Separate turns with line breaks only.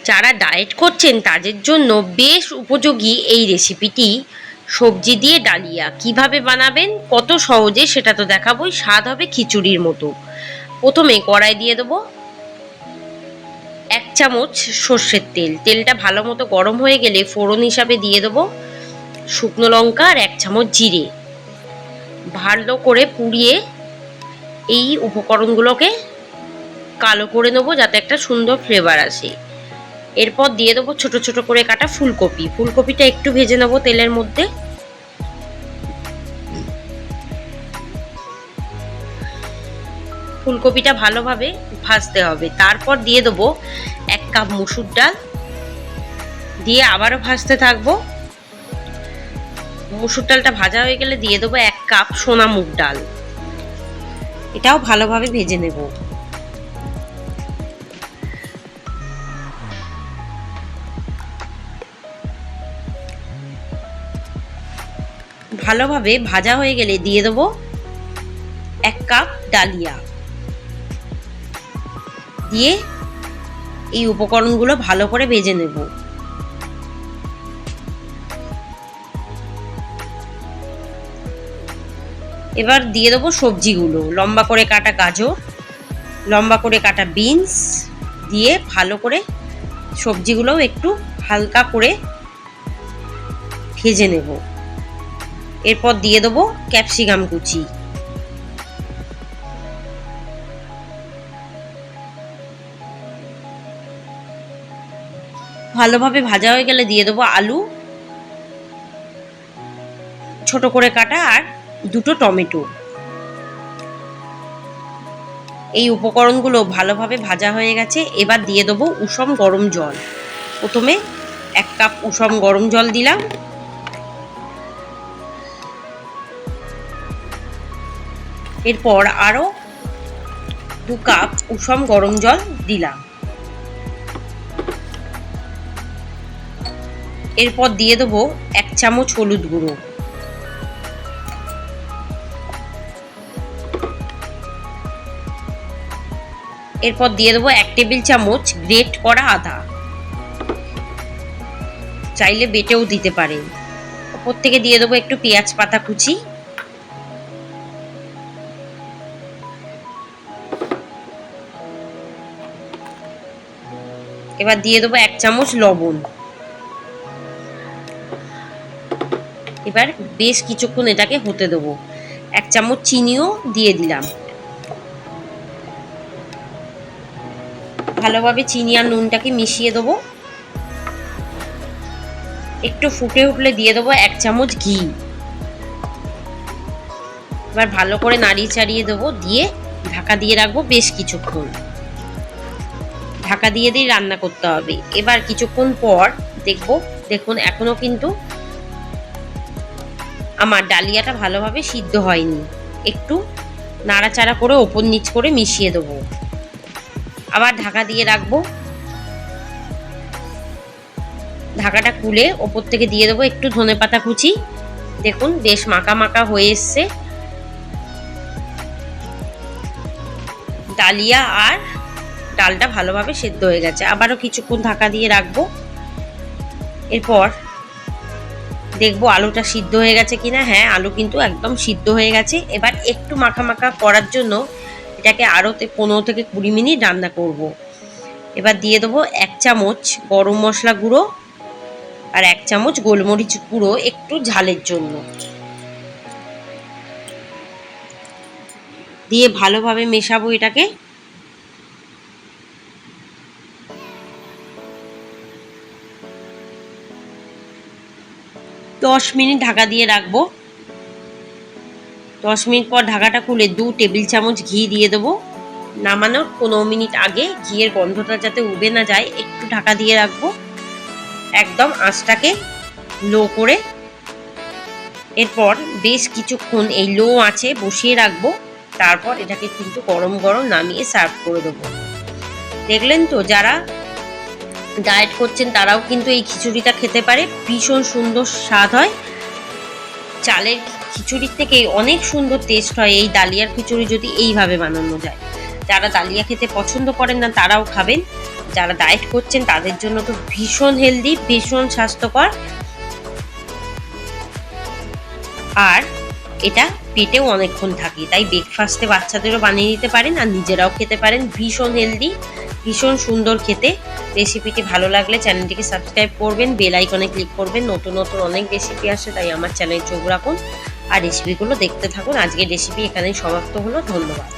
যারা ডায়েট করছেন তাদের জন্য বেশ উপযোগী এই রেসিপিটি। সবজি দিয়ে ডালিয়া কিভাবে বানাবেন কত সহজে সেটা তো দেখাবোই, স্বাদ হবে খিচুড়ির মতো। প্রথমে কড়াই দিয়ে দেবো 1 চামচ সর্ষের তেল। তেলটা ভালো মতো গরম হয়ে গেলে ফোড়ন হিসাবে দিয়ে দেবো শুকনো লঙ্কা আর 1 চামচ জিরে। ভালো করে পুড়িয়ে এই উপকরণগুলোকে কালো করে নেবো যাতে একটা সুন্দর ফ্লেভার আসে। এরপর দিয়ে দেবো ছোট ছোট করে কাটা ফুলকপি। ফুলকপিটা একটু ভেজে নেবো তেলের মধ্যে। ফুলকপিটা ভালোভাবে ভাজতে হবে। তারপর দিয়ে দেবো 1 কাপ মসুর ডাল, দিয়ে আবারও ভাজতে থাকবো। মসুর ডালটা ভাজা হয়ে গেলে দিয়ে দেবো 1 কাপ সোনা মুগ ডাল, এটাও ভালোভাবে ভেজে নেব। ভালোভাবে ভাজা হয়ে গেলে দিয়ে দেবো 1 কাপ ডালিয়া, দিয়ে এই উপকরণগুলো ভালো করে ভেজে নেব। এবার দিয়ে দেবো সবজিগুলো, লম্বা করে কাটা গাজর, লম্বা করে কাটা বিনস, দিয়ে ভালো করে সবজিগুলোও একটু হালকা করে ভেজে নেব। এরপর দিয়ে দেবো ক্যাপসিকাম কুচি, ভালোভাবে ভাজা হয়ে গেলে দিয়ে দেবো আলু ছোট করে কাটা আর 2টো টমেটো। এই উপকরণগুলো ভালোভাবে ভাজা হয়ে গেছে। এবার দিয়ে দেবো উষম গরম জল। প্রথমে 1 কাপ উষম গরম জল দিলাম, এরপর আরও 2 কাপ উষম গরম জল দিলাম। এরপর দিয়ে দেবো 1 চামচ হলুদ গুঁড়ো, এরপর দিয়ে দেবো 1 টেবিল চামচ গ্রেট করা আদা, চাইলে বেটেও দিতে পারেন। ওপর থেকে দিয়ে দেবো একটু পেঁয়াজ পাতা কুচি, এবার দিয়ে দেবো 1 চামচ লবণ। এবার বেশ কিছুক্ষণ এটাকে হতে দেবো। 1 চামচ চিনিও দিয়ে দিলাম। ভালোভাবে চিনি আর নুনটাকে মিশিয়ে দেবো। একটু ফুটে উঠলে দিয়ে দেবো 1 চামচ ঘি। এবার ভালো করে নাড়িয়ে চাড়িয়ে দেবো, দিয়ে ঢাকা দিয়ে রাখবো বেশ কিছুক্ষণ। ঢাকা দিয়ে দিয়ে রান্না করতে হবে। এবার কিছুক্ষণ পর দেখুন এখনো কিন্তু আমার ডালিয়াটা ভালোভাবে সিদ্ধ হয়নি। একটু নাড়াচাড়া করে ওপর নিচ করে মিশিয়ে দেবো, আবার ঢাকা দিয়ে রাখবো। ঢাকাটা খুলে ওপর থেকে দিয়ে দেবো একটু ধনেপাতা কুচি। দেখুন বেশ মাখা মাখা হয়ে এসছে। ডালিয়া আর ডালটা ভালোভাবে সেদ্ধ হয়ে গেছে। আবারও কিছুক্ষণ ঢাকা দিয়ে রাখবো। এরপর দেখবো আলুটা সিদ্ধ হয়ে গেছে কিনা। হ্যাঁ, আলু কিন্তু একদম সিদ্ধ হয়ে গেছে। এবার একটু মাখা মাখা করার জন্য এটাকে আরও 15 থেকে 20 মিনিট রান্না করব। এবার দিয়ে দেবো 1 চামচ গরম মশলা গুঁড়ো আর 1 চামচ গোলমরিচ গুঁড়ো একটু ঝালের জন্য, দিয়ে ভালোভাবে মেশাবো এটাকে। দশ মিনিট ঢাকা দিয়ে রাখবো। 10 মিনিট পর ঢাকাটা খুলে 2 টেবিল চামচ ঘি দিয়ে দেবো। নামানোর 15 মিনিট আগে ঘিয়ের গন্ধটা যাতে উবে না যায় একটু ঢাকা দিয়ে রাখবো। একদম আঁচটাকে লো করে এরপর বেশ কিছুক্ষণ এই লো আঁচে বসিয়ে রাখবো। তারপর এটাকে কিন্তু গরম গরম নামিয়ে সার্ভ করে দেবো। দেখলেন তো, যারা ডায়েট করছেন তারাও কিন্তু এই খিচুড়িটা খেতে পারে। ভীষণ সুন্দর স্বাদ হয়। চালের খিচুড়ির থেকে অনেক সুন্দর টেস্ট হয় এই ডালিয়ার খিচুড়ি যদি এইভাবে বানানো যায়। যারা ডালিয়া খেতে পছন্দ করেন না তারাও খাবেন। যারা ডায়েট করছেন তাদের জন্য তো ভীষণ হেলদি, ভীষণ স্বাস্থ্যকর। আর এটা পেটেও অনেকক্ষণ থাকে, তাই ব্রেকফাস্টে বাচ্চাদেরও বানিয়ে দিতে পারেন আর নিজেরাও খেতে পারেন। ভীষণ হেলদি, ভীষণ সুন্দর খেতে। রেসিপিটি ভালো লাগলে চ্যানেলটিকে সাবস্ক্রাইব করবেন, বেল আইকনে ক্লিক করবেন। নতুন নতুন অনেক রেসিপি আসে, তাই আমার চ্যানেলে চোখ রাখুন আর রেসিপিগুলো দেখতে থাকুন। আজকের রেসিপি এখানেই সমাপ্ত হলো। ধন্যবাদ।